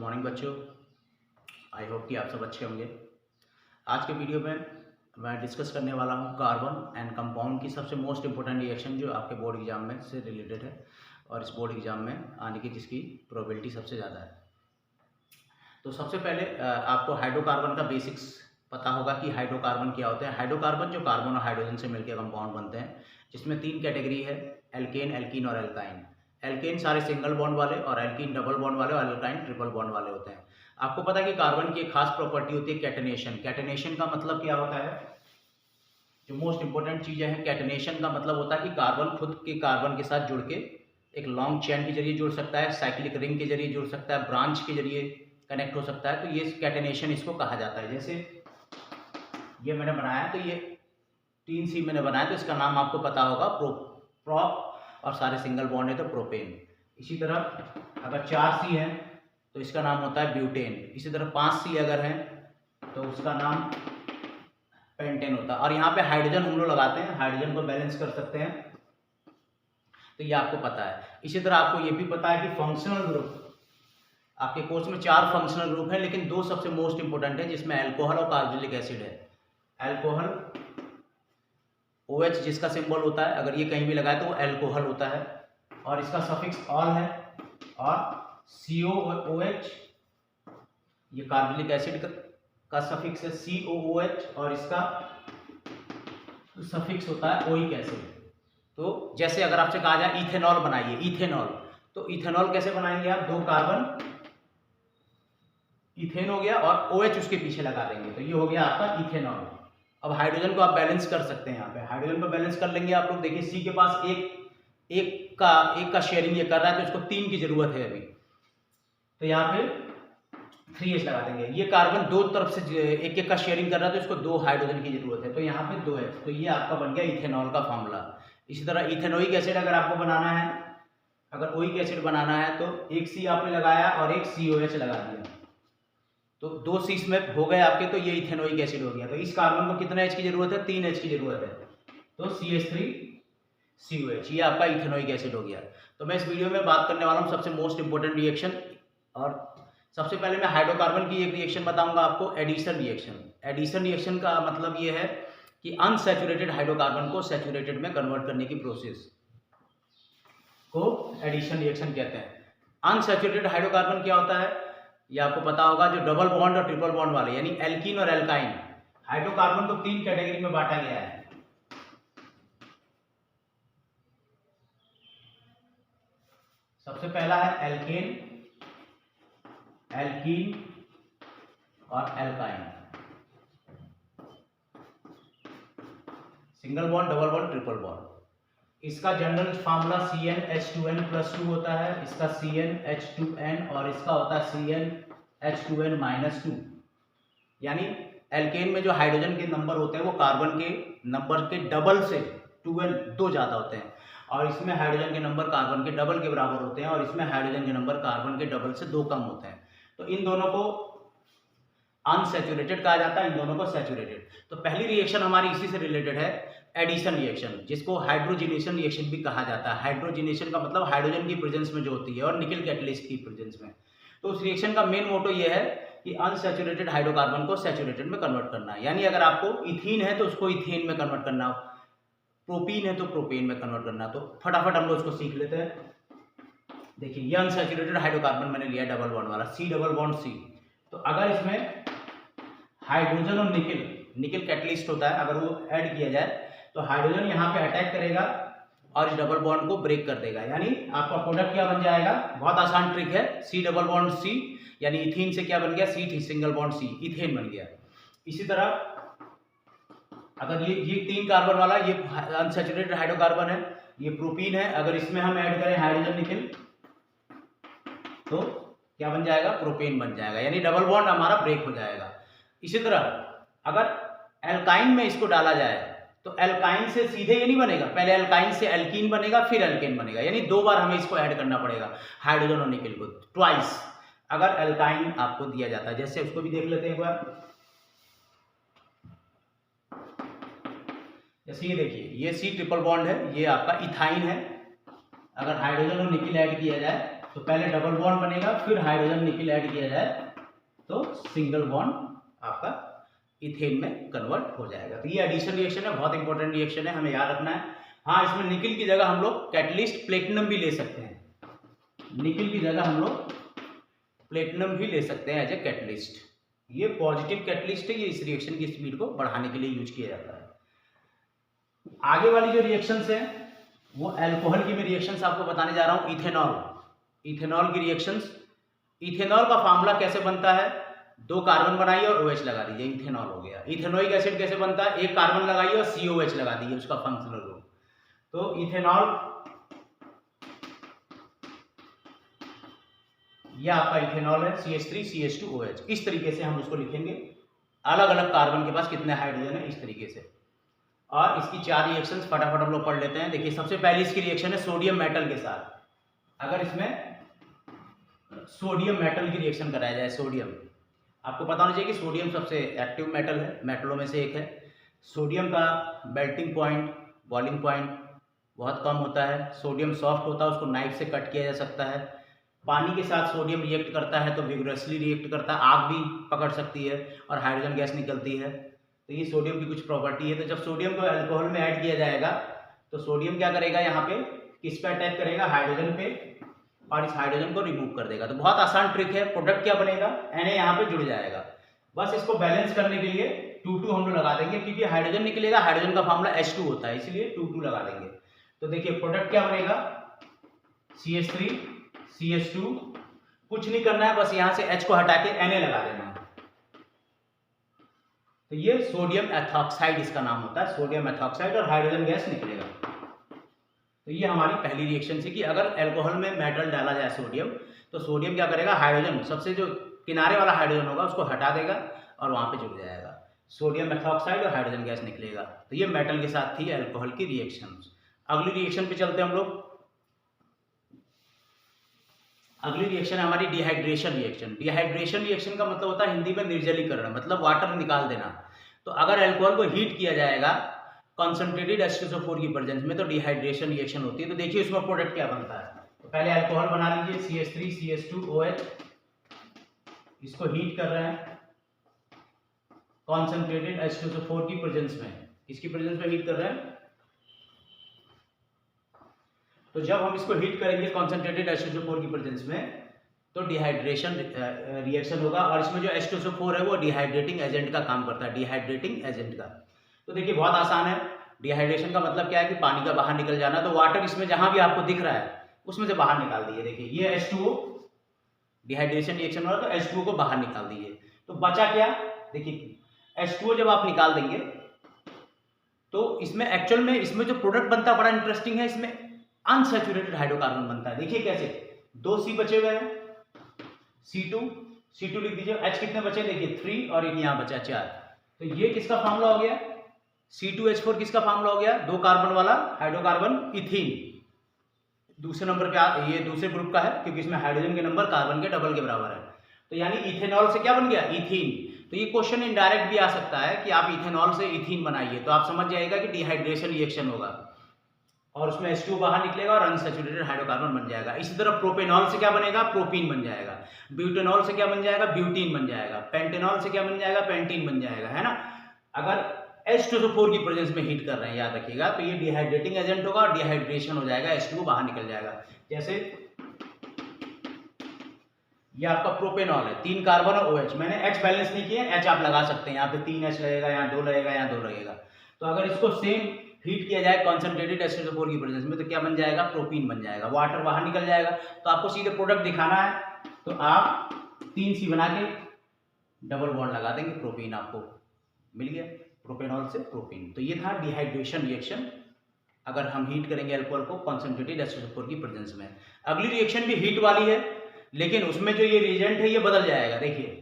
Morning बच्चों। I hope कि आप सब अच्छे होंगे। आज के वीडियो में मैं डिस्कस करने वाला हूं कार्बन एंड कंपाउंड की सबसे मोस्ट इंपॉर्टेंट रिएक्शन जो आपके बोर्ड एग्जाम में से रिलेटेड है और इस बोर्ड एग्जाम में आने की जिसकी प्रोबेबिलिटी सबसे ज़्यादा है। तो सबसे पहले आपको हाइड्रोकार्बन का बेसिक्स पता होगा कि हाइड्रोकार्बन क्या होते हैं। हाइड्रोकार्बन जो कार्बन और हाइड्रोजन से मिलकर कंपाउंड बनते हैं, जिसमें तीन कैटेगरी है, एल्केन, एल्कीन और एल्काइन। एल्केन सारे सिंगल बॉन्ड वाले और एल्कीन डबल बॉन्ड वाले और एल्काइन ट्रिपल बॉन्ड वाले होते हैं। आपको पता है कि कार्बन की एक खास प्रॉपर्टी होती है कैटेनेशन। कैटेनेशन का मतलब क्या होता है? जो मोस्ट इंपॉर्टेंट चीज़ है, कैटेनेशन का मतलब होता है कि कार्बन खुद के कार्बन के साथ जुड़ के एक लॉन्ग चेन के जरिए जुड़ सकता है, साइक्लिक रिंग के जरिए जुड़ सकता है, ब्रांच के जरिए कनेक्ट हो सकता है। तो ये कैटेनेशन इसको कहा जाता है। जैसे ये मैंने बनाया तो ये 3C मैंने बनाया, तो इसका नाम आपको पता होगा प्रोप, और सारे सिंगल बॉन्ड है तो प्रोपेन। इसी तरह अगर 4C है तो इसका नाम होता है ब्यूटेन। इसी तरह 5C अगर है तो उसका नाम पेंटेन होता है। और यहाँ पे हाइड्रोजन हम लोग लगाते हैं, हाइड्रोजन को बैलेंस कर सकते हैं, तो ये आपको पता है। इसी तरह आपको ये भी पता है कि फंक्शनल ग्रुप, आपके कोर्स में 4 फंक्शनल ग्रुप हैं, लेकिन 2 सबसे मोस्ट इंपॉर्टेंट है, जिसमें अल्कोहल और कार्बोक्सिलिक एसिड है। अल्कोहल OH जिसका सिंबल होता है, अगर ये कहीं भी लगाए तो वो अल्कोहल होता है, और इसका सफिक्स ऑल है, और COOH ये कार्बोक्सिलिक एसिड का सफिक्स है COOH, और इसका सफिक्स होता है ओइक एसिड। तो जैसे अगर आपसे कहा जाए इथेनॉल बनाइए, इथेनॉल, तो इथेनॉल कैसे बनाएंगे आप? 2 कार्बन, इथेन हो गया और OH उसके पीछे लगा देंगे, तो ये हो गया आपका इथेनॉल। अब हाइड्रोजन को आप बैलेंस कर सकते हैं। यहाँ पे हाइड्रोजन को बैलेंस कर लेंगे आप लोग। देखिए C के पास एक का शेयरिंग ये कर रहा है, तो इसको 3 की जरूरत है अभी, तो यहाँ पे 3H लगा देंगे। ये कार्बन 2 तरफ से एक का शेयरिंग कर रहा है, तो इसको 2 हाइड्रोजन की जरूरत है, तो यहाँ पे 2H। तो ये आपका बन गया इथेनॉल का फॉर्मूला। इसी तरह इथेनोइक एसिड अगर आपको बनाना है, अगर ओइक एसिड बनाना है, तो एक C आपने लगाया और एक COH लगा दिया, तो 2 C में हो गए आपके, तो ये इथेनोइक एसिड हो गया। तो इस कार्बन को कितने H की जरूरत है? 3H की जरूरत है, तो CH3COH, ये आपका इथेनोइक एसिड हो गया। तो मैं इस वीडियो में बात करने वाला हूँ सबसे मोस्ट इंपॉर्टेंट रिएक्शन, और सबसे पहले मैं हाइड्रोकार्बन की एक रिएक्शन बताऊंगा आपको, एडिशन रिएक्शन। एडिशन रिएक्शन का मतलब ये है कि अनसैचुरेटेड हाइड्रोकार्बन को सैचुरेटेड में कन्वर्ट करने की प्रोसेस को एडिशन रिएक्शन कहते हैं। अनसैचुरेटेड हाइड्रोकार्बन क्या होता है ये आपको पता होगा, जो डबल बॉन्ड और ट्रिपल बॉन्ड वाले, यानी एल्कीन और एल्काइन। हाइड्रोकार्बन को 3 कैटेगरी में बांटा गया है। सबसे पहला है एल्केन, एल्कीन और alkyne. Single bond, double bond, triple bond. इसका जनरल फार्मूला CnH2n+2 होता है, इसका CnH2n, और इसका होता है CnH2n-2। यानी एल्केन में जो हाइड्रोजन के नंबर होते हैं वो कार्बन के नंबर के डबल से 2 ज़्यादा होते हैं, और इसमें हाइड्रोजन के नंबर कार्बन के डबल के बराबर होते हैं, और इसमें हाइड्रोजन के नंबर कार्बन के डबल से 2 कम होते हैं। तो इन दोनों को अनसैचुरेटेड कहा जाता है, इन दोनों को सैचुरेटेड। तो पहली रिएक्शन हमारी इसी से रिलेटेड है, एडिशन रिएक्शन, जिसको हाइड्रोजिनेशन रिएक्शन भी कहा जाता है। हाइड्रोजिनेशन का मतलब हाइड्रोजन की प्रेजेंस में जो होती है, और निकल कैटलिस्ट की प्रेजेंस में। तो उस रिएक्शन का मेन मोटो ये है कि अनसैचुरेटेड हाइड्रोकार्बन को सैचुरेटेड में कन्वर्ट करना है। यानी अगर आपको इथीन है तो उसको इथेन में कन्वर्ट करना, प्रोपीन है तो प्रोपेन में कन्वर्ट करना। तो फटाफट हम लोग उसको सीख लेते हैं। देखिए ये अनसैचुरेटेड हाइड्रोकार्बन मैंने लिया डबल बॉन्ड वाला, C डबल बॉन्ड C। तो अगर इसमें हाइड्रोजन और निकल कैटलिस्ट होता है, अगर वो ऐड किया जाए तो हाइड्रोजन यहाँ पे अटैक करेगा और इस डबल बॉन्ड को ब्रेक कर देगा। यानी आपका प्रोडक्ट क्या बन जाएगा? बहुत आसान ट्रिक है, C डबल बॉन्ड C, यानी इथीन से क्या बन गया? C single bond C, ethane बन गया। इसी तरह अगर ये 3 कार्बन वाला, ये अनसैचुरेटेड हाइड्रोकार्बन है, ये प्रोपीन है, अगर इसमें हम ऐड करें हाइड्रोजन निकल तो क्या बन जाएगा? प्रोपेन बन जाएगा, यानी डबल बॉन्ड हमारा ब्रेक हो जाएगा। इसी तरह अगर एल्काइन में इसको डाला जाए तो एल्काइन से सीधे ये नहीं बनेगा, पहले एल्काइन से एल्कीन बनेगा, फिर एल्केन बनेगा, यानी 2 बार हमें इसको ऐड करना पड़ेगा, हाइड्रोजन और निकल को ट्वाइस, अगर एल्काइन आपको दिया जाता है। जैसे उसको भी देख लेते हैं एक बार। जैसे ये देखिए, ये C ट्रिपल बॉन्ड है, ये आपका इथाइन है। अगर हाइड्रोजन और निकल ऐड किया जाए तो पहले डबल बॉन्ड बनेगा, फिर हाइड्रोजन निकल ऐड किया जाए तो सिंगल बॉन्ड आपका इथेन में कन्वर्ट हो जाएगा। तो ये एडिशन रिएक्शन है, बहुत इंपॉर्टेंट रिएक्शन है, हमें याद रखना है। हाँ, इसमें निकल की जगह हम लोग कैटलिस्ट प्लेटिनम भी ले सकते हैं, निकल की जगह हम लोग प्लेटिनम भी ले सकते हैं एज ए कैटलिस्ट। ये पॉजिटिव कैटलिस्ट है, ये इस रिएक्शन की स्पीड को बढ़ाने के लिए यूज किया जाता है। आगे वाली जो रिएक्शंस है वो अल्कोहल की मैं रिएक्शंस आपको बताने जा रहा हूँ। इथेनॉल, इथेनॉल की रिएक्शंस। इथेनॉल का फार्मूला कैसे बनता है, 2 कार्बन बनाइए और OH लगा दीजिए, इथेनॉल हो गया। इथेनोइक एसिड कैसे बनता है, 1 कार्बन लगाइए और COH लगा दीजिए, उसका फंक्शनल ग्रुप। तो इथेनॉल, यह आपका इथेनॉल है, CH3 CH2 OH। इस तरीके से हम उसको लिखेंगे, अलग अलग कार्बन के पास कितने हाइड्रोजन है, इस तरीके से। और इसकी 4 रिएक्शंस फटाफट हम लोग पढ़ लेते हैं। देखिए, सबसे पहली इसकी रिएक्शन है सोडियम मेटल के साथ। अगर इसमें सोडियम मेटल की रिएक्शन कराया जाए, सोडियम, आपको पता होना चाहिए कि सोडियम सबसे एक्टिव मेटल है, मेटलों में से एक है। सोडियम का मेल्टिंग पॉइंट, बॉइलिंग पॉइंट बहुत कम होता है। सोडियम सॉफ्ट होता है, उसको नाइफ से कट किया जा सकता है। पानी के साथ सोडियम रिएक्ट करता है तो विग्रेसली रिएक्ट करता है, आग भी पकड़ सकती है और हाइड्रोजन गैस निकलती है। तो ये सोडियम की कुछ प्रॉपर्टी है। तो जब सोडियम को अल्कोहल में ऐड किया जाएगा तो सोडियम क्या करेगा, यहाँ पे किस पे अटैक करेगा, हाइड्रोजन पे, और इस हाइड्रोजन को रिमूव कर देगा। तो बहुत आसान ट्रिक है। प्रोडक्ट क्या बनेगा, Na यहाँ पे जुड़ जाएगा। बस इसको बैलेंस करने के लिए 2 हम लोग लगा देंगे, क्योंकि हाइड्रोजन निकलेगा, हाइड्रोजन का फार्मूला H2 होता है, इसलिए 2 लगा देंगे। तो देखिए प्रोडक्ट क्या बनेगा, CH3 CH2, कुछ नहीं करना है, बस यहाँ से H को हटा के Na लगा देना है। तो ये सोडियम एथॉक्साइड इसका नाम होता है, सोडियम एथॉक्साइड, और हाइड्रोजन गैस निकलेगा। तो ये हमारी पहली रिएक्शन थी कि अगर अल्कोहल में मेटल डाला जाए सोडियम, तो सोडियम क्या करेगा, हाइड्रोजन, सबसे जो किनारे वाला हाइड्रोजन होगा उसको हटा देगा और वहां पे जुड़ जाएगा, सोडियम एथॉक्साइड और हाइड्रोजन गैस निकलेगा। तो ये मेटल के साथ थी अल्कोहल की रिएक्शन। अगली रिएक्शन पे चलते हैं हम लोग। अगली रिएक्शन है हमारी डिहाइड्रेशन रिएक्शन। डिहाइड्रेशन रिएक्शन का मतलब होता है हिंदी में निर्जलीकरण, मतलब वाटर निकाल देना। तो अगर अल्कोहल को हीट किया जाएगा कॉन्सेंट्रेटेड H2SO4 की प्रेजेंस में, तो डिहाइड्रेशन रिएक्शन होती है। तो देखिए इसमें प्रोडक्ट क्या बनता है। तो पहले अल्कोहल बना लीजिए, CH3 CH2 OH, इसको हीट कर रहे हैं कॉन्सेंट्रेटेड H2SO4 की प्रेजेंस में। किसकी प्रेजेंस में हीट कर रहे हैं, तो जब हम इसको हीट करेंगे कॉन्सेंट्रेटेड H2SO4 की प्रेजेंस में, तो डिहाइड्रेशन रिएक्शन होगा। और इसमें जो H2SO4 है वो डिहाइड्रेटिंग एजेंट का काम करता है, डिहाइड्रेटिंग एजेंट का। तो देखिए बहुत आसान है। डिहाइड्रेशन का मतलब क्या है कि पानी का बाहर निकल जाना। तो वाटर इसमें जहां भी आपको दिख रहा है उसमें से बाहर निकाल दीजिए। देखिए ये H2O, डिहाइड्रेशन रिएक्शन हो रहा है तो H2O को बाहर निकाल दीजिए। तो बचा क्या, देखिए H2O जब आप निकाल देंगे तो इसमें एक्चुअल में इसमें जो प्रोडक्ट बनता है बड़ा इंटरेस्टिंग है। इसमें अनसैचुरेटेड हाइड्रोकार्बन बनता है। देखिए कैसे, 2 C बचे हुए हैं, C2 लिख दीजिए। H कितने बचे, देखिए 3 और एक यहाँ बचा 4। तो ये किसका फार्मूला हो गया, C2H4 किसका फार्मूला हो गया, 2 कार्बन वाला हाइड्रोकार्बन इथीन। दूसरे नंबर पे ये दूसरे ग्रुप का है, क्योंकि इसमें हाइड्रोजन के नंबर कार्बन के डबल के बराबर है। तो यानी इथेनॉल से क्या बन गया, इथीन। तो ये क्वेश्चन इनडायरेक्ट भी आ सकता है कि आप इथेनॉल से इथीन बनाइए, तो आप समझ जाइएगा कि डिहाइड्रेशन रिएक्शन होगा और उसमें H2 बाहर निकलेगा और अनसैचुरेटेड हाइड्रोकार्बन बन जाएगा। इसी तरह प्रोपेनॉल से क्या बनेगा, प्रोपीन बन जाएगा। ब्यूटेनॉल से क्या बन जाएगा, ब्यूटीन बन जाएगा। पेंटेनॉल से क्या बन जाएगा, पेंटीन बन जाएगा, है ना। अगर H2SO4 की प्रेजेंस में हीट कर रहे हैं, याद रखिएगा, तो ये डिहाइड्रेटिंग एजेंट होगा और डिहाइड्रेशन हो जाएगा, H2O बाहर निकल जाएगा। जैसे ये आपका प्रोपेनॉल है, 3 कार्बन और OH। मैंने H बैलेंस नहीं किया, H आप लगा सकते हैं, यहाँ पे 3H लगेगा, यहाँ 2 लगेगा, यहाँ 2 लगेगा। तो अगर इसको सेम हीट किया जाए कॉन्सेंट्रेटेड H2SO4 की प्रेजेंस में, तो क्या बन जाएगा, प्रोपीन बन जाएगा, वाटर बाहर निकल जाएगा। तो आपको सीधे प्रोडक्ट दिखाना है, तो आप 3C बना के डबल बॉन्ड लगा देंगे, प्रोपीन आपको मिल गया, प्रोपेनॉल से प्रोपीन। तो ये था डिहाइड्रेशन रिएक्शन, अगर हम हीट करेंगे अल्कोहल को कॉन्सेंट्रेटेड H2SO4 की प्रेजेंस में। अगली रिएक्शन भी हीट वाली है, लेकिन उसमें जो ये रिएजेंट है ये बदल जाएगा। देखिए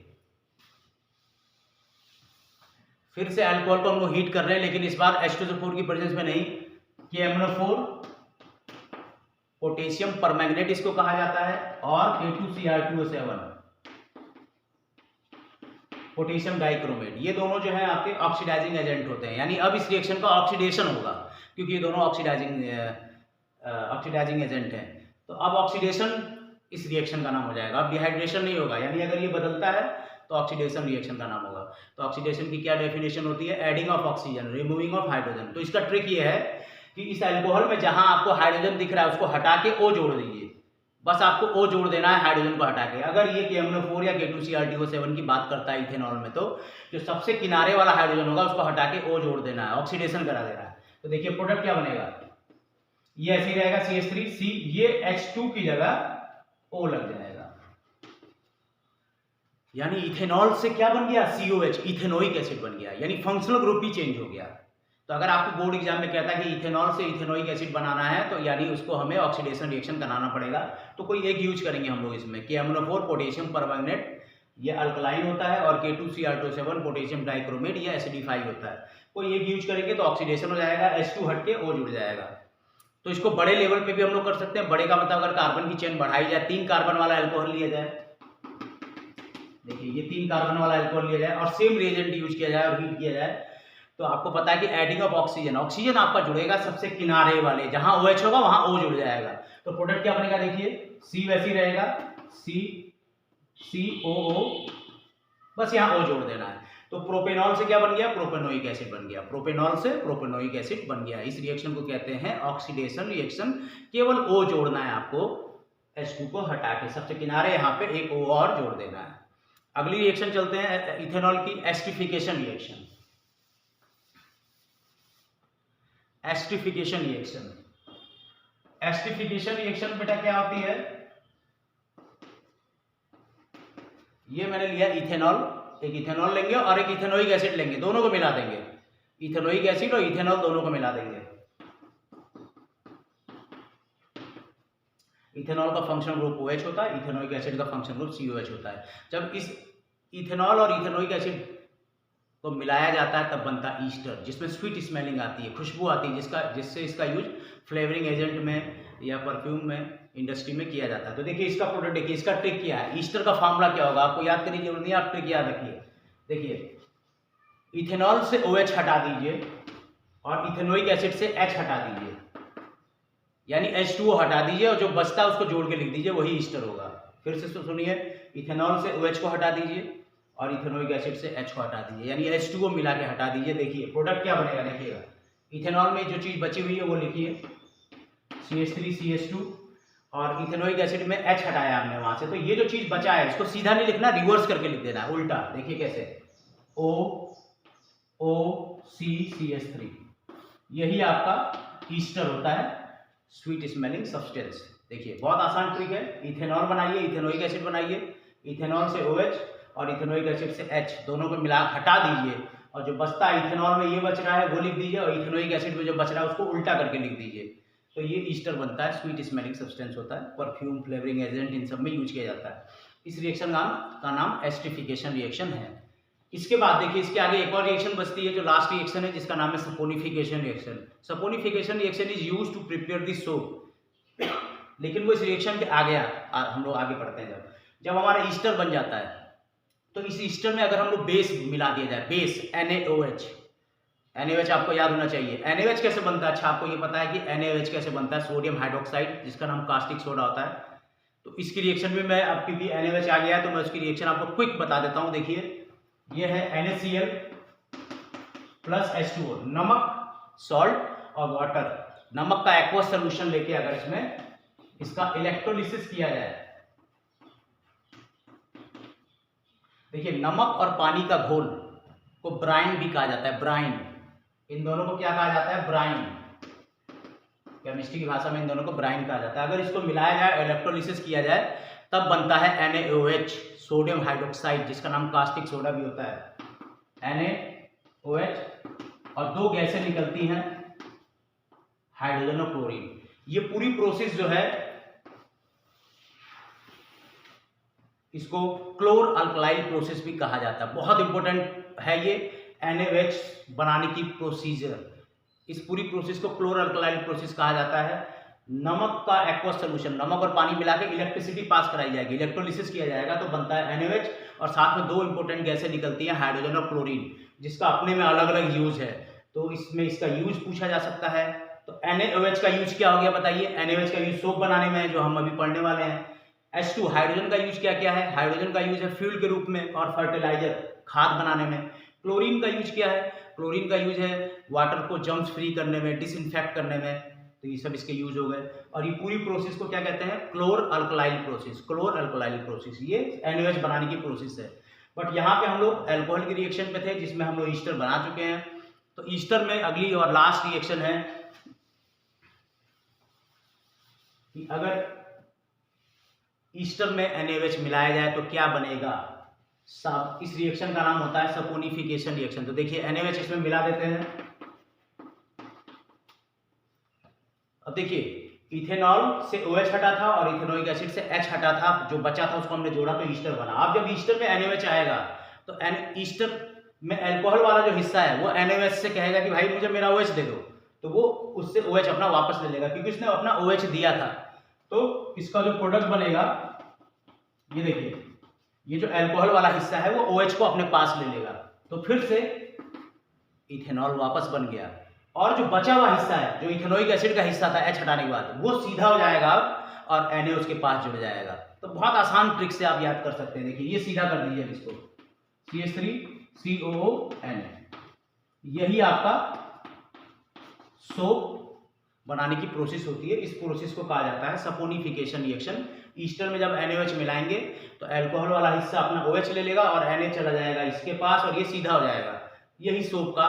फिर से अल्कोहल को हम लोग हीट कर रहे हैं, लेकिन इस बार H2SO4 की प्रेजेंस में नहीं, KMnO4 पोटेशियम परमैंगनेट इसको कहा जाता है, और A2CR2O7 पोटेशियम डाइक्रोमेट। ये दोनों जो है आपके ऑक्सीडाइजिंग एजेंट होते हैं, यानी अब इस रिएक्शन का ऑक्सीडेशन होगा, क्योंकि ये दोनों ऑक्सीडाइजिंग एजेंट हैं। तो अब ऑक्सीडेशन इस रिएक्शन का नाम हो जाएगा। अब डिहाइड्रेशन नहीं होगा, यानी अगर ये बदलता है तो ऑक्सीडेशन रिएक्शन का नाम होगा। तो ऑक्सीडेशन की क्या डेफिनेशन होती है? Adding of oxygen, removing of hydrogen. तो इसका ट्रिक ये है कि इस अल्कोहल में जहां आपको हाइड्रोजन दिख रहा है उसको हटा के O जोड़ दीजिए। बस आपको O जोड़ देना है हाइड्रोजन को हटा के। अगर ये KMnO4 या K2CrTO7 की बात करता है इथेनॉल में, तो जो सबसे किनारे वाला हाइड्रोजन होगा उसको हटा के O जोड़ देना है, ऑक्सीडेशन करा देना है। तो देखिए प्रोडक्ट क्या बनेगा, ये ऐसे ही रहेगा CH3C, ये H2 की जगह O लग जाएगा। यानी इथेनॉल से क्या बन गया? COH, इथेनोइक एसिड बन गया, यानी फंक्शनल ग्रुप ही चेंज हो गया। तो अगर आपको बोर्ड एग्जाम में कहता है कि इथेनॉल से इथेनोइक एसिड बनाना है, तो यानी उसको हमें ऑक्सीडेशन रिएक्शन कराना पड़ेगा। तो कोई एक यूज करेंगे हम लोग इसमें, KMnO4 पोटेशियम परमैंगनेट, ये अल्कलाइन होता है, और K2CrTO7 पोटेशियम डाइक्रोमेट, ये एसिडिफाई होता है। कोई एक यूज करेंगे तो ऑक्सीडेशन हो जाएगा, H2 हट के O जुड़ जाएगा। तो इसको बड़े लेवल पे भी हम लोग कर सकते हैं। बड़े का मतलब अगर कार्बन की चेन बढ़ाई जाए, 3 कार्बन वाला अल्कोहल लिया जाए, देखिए ये 3 कार्बन वाला अल्कोहल लिया जाए और सेम रिएजेंट यूज किया जाए और हीट किया जाए, तो आपको पता है कि एडिंग ऑफ ऑक्सीजन, ऑक्सीजन आपका जुड़ेगा सबसे किनारे वाले, जहां OH होगा वहां O जुड़ जाएगा। तो प्रोडक्ट क्या बनेगा, देखिए C वैसी रहेगा, COO, बस यहाँ O जोड़ देना है। तो प्रोपेनॉल से क्या बन गया? प्रोपेनोइक एसिड बन गया। प्रोपेनॉल से प्रोपेनोइक एसिड बन गया। इस रिएक्शन को कहते हैं ऑक्सीडेशन रिएक्शन। केवल O जोड़ना है आपको, H2 को हटा के सबसे किनारे यहाँ पे एक O और जोड़ देना है। अगली रिएक्शन चलते हैं इथेनॉल की, esterification reaction. Esterification reaction, esterification reaction बेटा क्या होती है? ये मैंने लिया इथेनॉल, एक इथेनॉल लेंगे और एक इथेनोइक एसिड लेंगे, दोनों को मिला देंगे। इथेनोइक एसिड और इथेनॉल दोनों को मिला देंगे। इथेनॉल का फंक्शनल ग्रुप OH होता है, इथेनोइक एसिड का फंक्शनल ग्रुप COH होता है। जब इस इथेनॉल और इथेनोइक एसिड को मिलाया जाता है तब बनता है ईस्टर, जिसमें स्वीट स्मेलिंग आती है, खुशबू आती है, जिससे इसका यूज फ्लेवरिंग एजेंट में या परफ्यूम में, इंडस्ट्री में किया जाता है। तो देखिए इसका प्रोडक्ट, देखिए इसका ट्रिक क्या है। ईस्टर का फार्मूला क्या होगा आपको याद करने की जरूरत नहीं है, आप ट्रिक याद रखिए। देखिए इथेनॉल से OH हटा दीजिए और इथेनोइक एसिड से H हटा दीजिए, यानी H2O हटा दीजिए और जो बचता है उसको जोड़ के लिख दीजिए, वही ईस्टर होगा। फिर से सुनिए, इथेनॉल से OH को हटा दीजिए और इथेनोइक एसिड से H को हटा दीजिए, यानी H2O मिला के हटा दीजिए। देखिए प्रोडक्ट क्या बनेगा, देखिएगा इथेनॉल में जो चीज बची हुई है वो लिखिए CH3CH2, और इथेनोइक एसिड में H हटाया हमने वहां से, तो ये जो चीज बचा है इसको सीधा नहीं लिखना, रिवर्स करके लिख देना है, उल्टा। देखिए कैसे, OCCH3, यही आपका ईस्टर होता है, स्वीट स्मेलिंग सब्सटेंस। देखिए बहुत आसान ट्रिक है। इथेनॉल बनाइए, इथेनोइक एसिड बनाइए, इथेनॉल से OH और इथेनोइक एसिड से H दोनों को मिला हटा दीजिए, और जो बचता है इथेनॉल में ये बच रहा है वो लिख दीजिए, और इथेनोइक एसिड में जो बच रहा है उसको उल्टा करके लिख दीजिए। तो ये ईस्टर बनता है, स्वीट स्मेलिंग सब्सटेंस होता है, परफ्यूम, फ्लेवरिंग एजेंट, इन सब में यूज किया जाता है। इस रिएक्शन का नाम एस्टिफिकेशन रिएक्शन है। इसके बाद देखिए इसके आगे एक और रिएक्शन बचती है, जो लास्ट रिएक्शन है, जिसका नाम है saponification reaction. Saponification reaction is used to prepare the soap. लेकिन वो इस रिएक्शन के आगे हम लोग आगे बढ़ते हैं। जब हमारा ईस्टर बन जाता है, तो इस ईस्टर में अगर हम लोग बेस मिला दिया जाए, बेस NaOH, NaOH आपको याद होना चाहिए। NaOH कैसे बनता है? अच्छा आपको ये पता है कि NaOH कैसे बनता है? सोडियम हाइड्रोक्साइड, जिसका नाम कास्टिक सोडा होता है। तो इसकी रिएक्शन में मैं, अब क्योंकि NaOH आ गया है तो मैं उसकी रिएक्शन आपको क्विक बता देता हूँ। देखिए ये है NaCl प्लस H2O, नमक, सॉल्ट और वाटर। नमक का एक्वस सोल्यूशन लेके अगर इसमें इसका इलेक्ट्रोलिसिस किया जाए, देखिए नमक और पानी का घोल को ब्राइन भी कहा जाता है, ब्राइन। इन दोनों को क्या कहा जाता है? ब्राइन। केमिस्ट्री की भाषा में इन दोनों को ब्राइन कहा जाता है। अगर इसको मिलाया जाए, इलेक्ट्रोलिसिस किया जाए, तब बनता है NaOH, सोडियम हाइड्रोक्साइड, जिसका नाम कास्टिक सोडा भी होता है। NaOH, और 2 गैसें निकलती हैं, हाइड्रोजन और क्लोरीन। ये पूरी प्रोसेस जो है इसको क्लोर अल्कलाइल प्रोसेस भी कहा जाता है। बहुत इंपॉर्टेंट है ये NaOH बनाने की प्रोसीजर। इस पूरी प्रोसेस को क्लोर अल्कलाइल प्रोसेस कहा जाता है। नमक का एक्वस सोल्यूशन, नमक और पानी मिला के इलेक्ट्रिसिटी पास कराई जाएगी, इलेक्ट्रोलिसिस किया जाएगा, तो बनता है NaOH, और साथ में 2 इंपॉर्टेंट गैसें निकलती हैं, हाइड्रोजन और क्लोरीन, जिसका अपने में अलग अलग यूज है। तो इसमें इसका यूज पूछा जा सकता है। तो NaOH का यूज क्या हो गया बताइए? NaOH का यूज सोप बनाने में है, जो हम अभी पढ़ने वाले हैं। H2 हाइड्रोजन का यूज क्या क्या है, हाइड्रोजन का यूज है फ्यूल के रूप में और फर्टिलाइजर खाद बनाने में। क्लोरीन का यूज क्या है, क्लोरीन का यूज है वाटर को जर्म्स फ्री करने में, डिसइंफेक्ट करने में, तो ये सब इसके यूज हो गए। और ये पूरी प्रोसेस को क्या कहते हैं, क्लोर अल्कलाइल प्रोसेस, क्लोर अल्कलाइल प्रोसेस, ये NaOH बनाने की प्रोसेस है। बट यहाँ पे हम लोग अल्कोहल की रिएक्शन पे थे जिसमें हम लोग ईस्टर बना चुके हैं। तो ईस्टर में अगली और लास्ट रिएक्शन है कि अगर ईस्टर में NaOH मिलाया जाए तो क्या बनेगा। सब इस रिएक्शन का नाम होता है सपोनिफिकेशन रिएक्शन। तो देखिए NaOH इसमें मिला देते हैं। अब देखिए इथेनॉल से OH हटा था और इथेनोइक एसिड से H हटा था, जो बचा था उसको हमने जोड़ा तो ईस्टर बना। अब जब ईस्टर में NaOH आएगा तो ईस्टर में अल्कोहल वाला जो हिस्सा है वो NaOH से कहेगा कि भाई मुझे मेरा OH दे दो, तो वो उससे OH अपना वापस ले लेगा क्योंकि उसने अपना OH दिया था। तो इसका जो प्रोडक्ट बनेगा, ये देखिए ये जो अल्कोहल वाला हिस्सा है वो OH को अपने पास ले लेगा, तो फिर से इथेनॉल वापस बन गया। और जो बचा हुआ हिस्सा है जो इथेनोइक एसिड का हिस्सा था H हटाने के बाद, वो सीधा हो जाएगा अब और Na उसके पास जुड़ जाएगा। तो बहुत आसान ट्रिक से आप याद कर सकते हैं। देखिए ये सीधा कर दीजिए इसको, CH3COONA, यही आपका सोप बनाने की प्रोसेस होती है। इस प्रोसेस को कहा जाता है सपोनिफिकेशन रिएक्शन। ईस्टर में जब NaOH मिलाएंगे तो अल्कोहल वाला हिस्सा अपना OH ले लेगा और Na चला जाएगा इसके पास और ये सीधा हो जाएगा। यही सोप का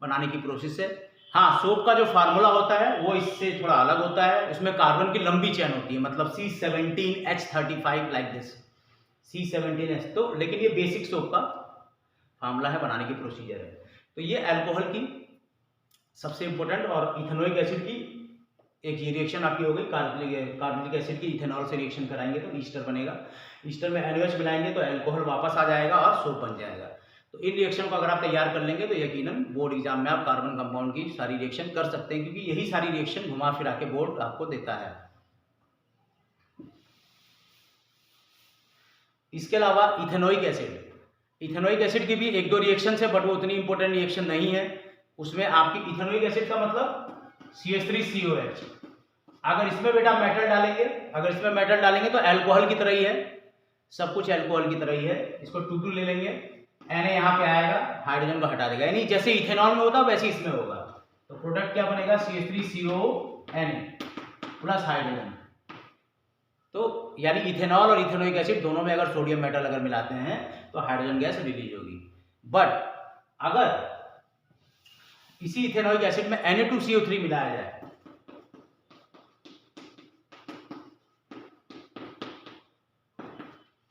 बनाने की प्रोसेस है। हाँ, सोप का जो फार्मूला होता है वो इससे थोड़ा अलग होता है, उसमें कार्बन की लंबी चेन होती है, मतलब C17H35 लाइक दिस, C17H। तो लेकिन ये बेसिक सोप का फार्मूला है, बनाने की प्रोसीजर है। तो ये अल्कोहल की सबसे इंपॉर्टेंट और इथेनोइक एसिड की एक ये रिएक्शन आपकी हो गई। कार्बोनिक एसिड की इथेनॉल से रिएक्शन कराएंगे तो ईस्टर बनेगा। ईस्टर में NaOH मिलाएंगे तो अल्कोहल वापस आ जाएगा और सोप बन जाएगा। तो इन रिएक्शन को अगर आप तैयार कर लेंगे तो यकीनन बोर्ड एग्जाम में आप कार्बन कंपाउंड की सारी रिएक्शन कर सकते हैं, क्योंकि यही सारी रिएक्शन घुमा फिरा के बोर्ड आपको देता है। इसके अलावा इथेनोइक एसिड, इथेनोइक एसिड की भी एक दो रिएक्शन है बट वो उतनी इंपॉर्टेंट रिएक्शन नहीं है। उसमें आपकी इथेनोइक एसिड का मतलब CH3COH। अगर इसमें बेटा मेटल डालेंगे, अगर इसमें मेटल डालेंगे तो अल्कोहल की तरह ही है, सब कुछ अल्कोहल की तरह ही है। इसको 2 ले लेंगे, Na यहाँ पे आएगा, हाइड्रोजन को हटा देगा, यानी जैसे इथेनॉल में होता है वैसे इसमें होगा। तो प्रोडक्ट क्या बनेगा, CH3CONA प्लस हाइड्रोजन। तो यानी इथेनॉल और इथेनोइक एसिड दोनों में अगर सोडियम मेटल अगर मिलाते हैं तो हाइड्रोजन गैस रिलीज होगी। बट अगर इसी इथेनोइक एसिड में Na2CO3 मिलाया जाए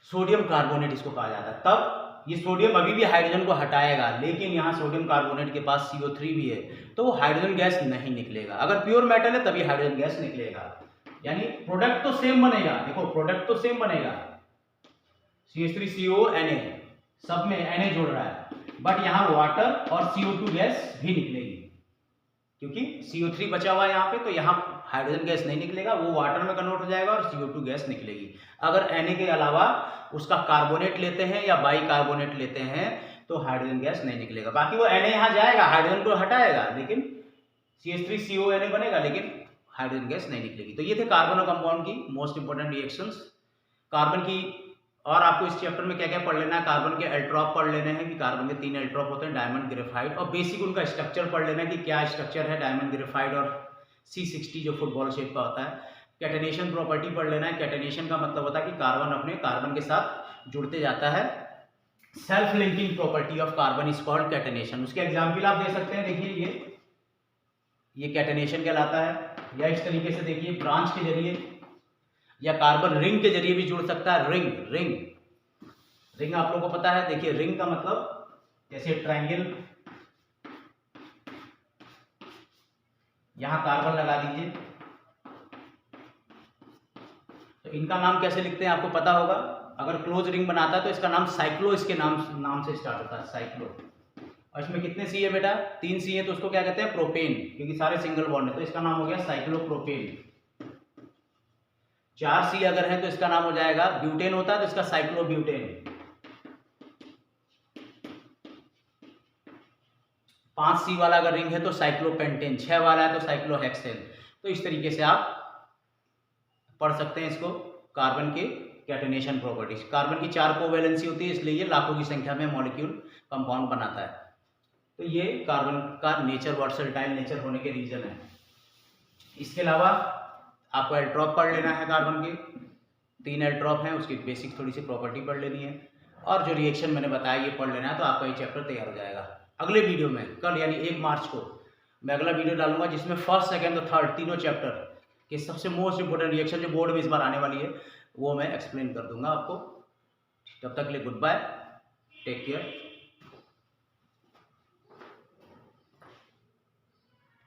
सोडियम कार्बोनेट इसको कहा जाता है, तब ये सोडियम अभी भी हाइड्रोजन को हटाएगा, लेकिन यहाँ सोडियम कार्बोनेट के पास CO3 भी है तो वो हाइड्रोजन गैस नहीं निकलेगा। अगर प्योर मेटल है तभी हाइड्रोजन गैस निकलेगा, यानी प्रोडक्ट तो सेम बनेगा। देखो प्रोडक्ट तो सेम बनेगा, CH3CONA, सब में Na जोड़ रहा है, बट यहाँ वाटर और CO2 गैस भी निकलेगी, क्योंकि CO3 बचा हुआ है यहाँ पे, तो यहाँ हाइड्रोजन गैस नहीं निकलेगा, वो वाटर में कन्वर्ट हो जाएगा और CO2 गैस निकलेगी। अगर Na के अलावा उसका कार्बोनेट लेते हैं या बाई कार्बोनेट लेते हैं तो हाइड्रोजन गैस नहीं निकलेगा। बाकी वो Na यहाँ जाएगा, हाइड्रोजन को हटाएगा, लेकिन CH3CONA बनेगा, लेकिन हाइड्रोजन गैस नहीं निकलेगी। तो ये थे कार्बन और कंपाउंड की मोस्ट इंपोर्टेंट रिएक्शंस। कार्बन की और आपको इस चैप्टर में क्या क्या पढ़ लेना है, कार्बन के एल्ट्रॉप पढ़ लेने हैं कि कार्बन के 3 एल्ट्रॉप होते हैं, डायमंड, ग्रेफाइट, और बेसिक उनका स्ट्रक्चर पढ़ लेना है कि क्या स्ट्रक्चर है डायमंड, ग्रेफाइट और C60 जो फुटबॉल शेप का होता है। कैटेनेशन प्रॉपर्टी पढ़ लेना है। कैटेनेशन का मतलब होता है कि कार्बन अपने कार्बन के साथ जुड़ते जाता है। Self linking property of carbon is called catenation. उसके एग्जाम्पल आप दे सकते हैं, देखिए ये कैटेनेशन कहलाता है, या इस तरीके से देखिए ब्रांच के जरिए या कार्बन रिंग के जरिए भी जुड़ सकता है। रिंग रिंग रिंग आप लोगों को पता है, देखिए रिंग का मतलब जैसे ट्रायंगल, यहां कार्बन लगा दीजिए, तो इनका नाम कैसे लिखते हैं आपको पता होगा। अगर क्लोज रिंग बनाता है तो इसका नाम साइक्लो, इसके नाम से स्टार्ट होता है, साइक्लो। और इसमें कितने सी है बेटा, 3 सी है, तो उसको क्या कहते हैं, प्रोपेन, क्योंकि सारे सिंगल बॉन्ड है, तो इसका नाम हो गया साइक्लोप्रोपेन। 4 सी अगर है तो इसका नाम हो जाएगा, ब्यूटेन होता है तो इसका साइक्लोब्यूटेन। 5 सी वाला अगर रिंग है तो साइक्लोपेंटेन, 6 वाला है तो साइक्लोहेक्सेन। तो इस तरीके से आप पढ़ सकते हैं इसको। कार्बन के कैटेनेशन प्रॉपर्टीज। कार्बन की 4 कोवैलेंसी होती है, इसलिए ये लाखों की संख्या में मॉलिक्यूल कंपाउंड बनाता है। तो ये कार्बन का नेचर, वर्सटाइल नेचर होने के रीजन है। इसके अलावा आपको एल्ट्रॉप पढ़ लेना है। कार्बन के 3 एल्ट्रॉप हैं, उसकी बेसिक थोड़ी सी प्रॉपर्टी पढ़ लेनी है, और जो रिएक्शन मैंने बताया ये पढ़ लेना है, तो आपका ये चैप्टर तैयार हो जाएगा। अगले वीडियो में कल यानी 1 मार्च को मैं अगला वीडियो डालूंगा, जिसमें फर्स्ट, सेकंड और थर्ड तीनों चैप्टर के सबसे मोस्ट इंपोर्टेंट रिएक्शन जो बोर्ड में इस बार आने वाली है वो मैं एक्सप्लेन कर दूंगा आपको। तब तक के लिए गुड बाय, टेक केयर।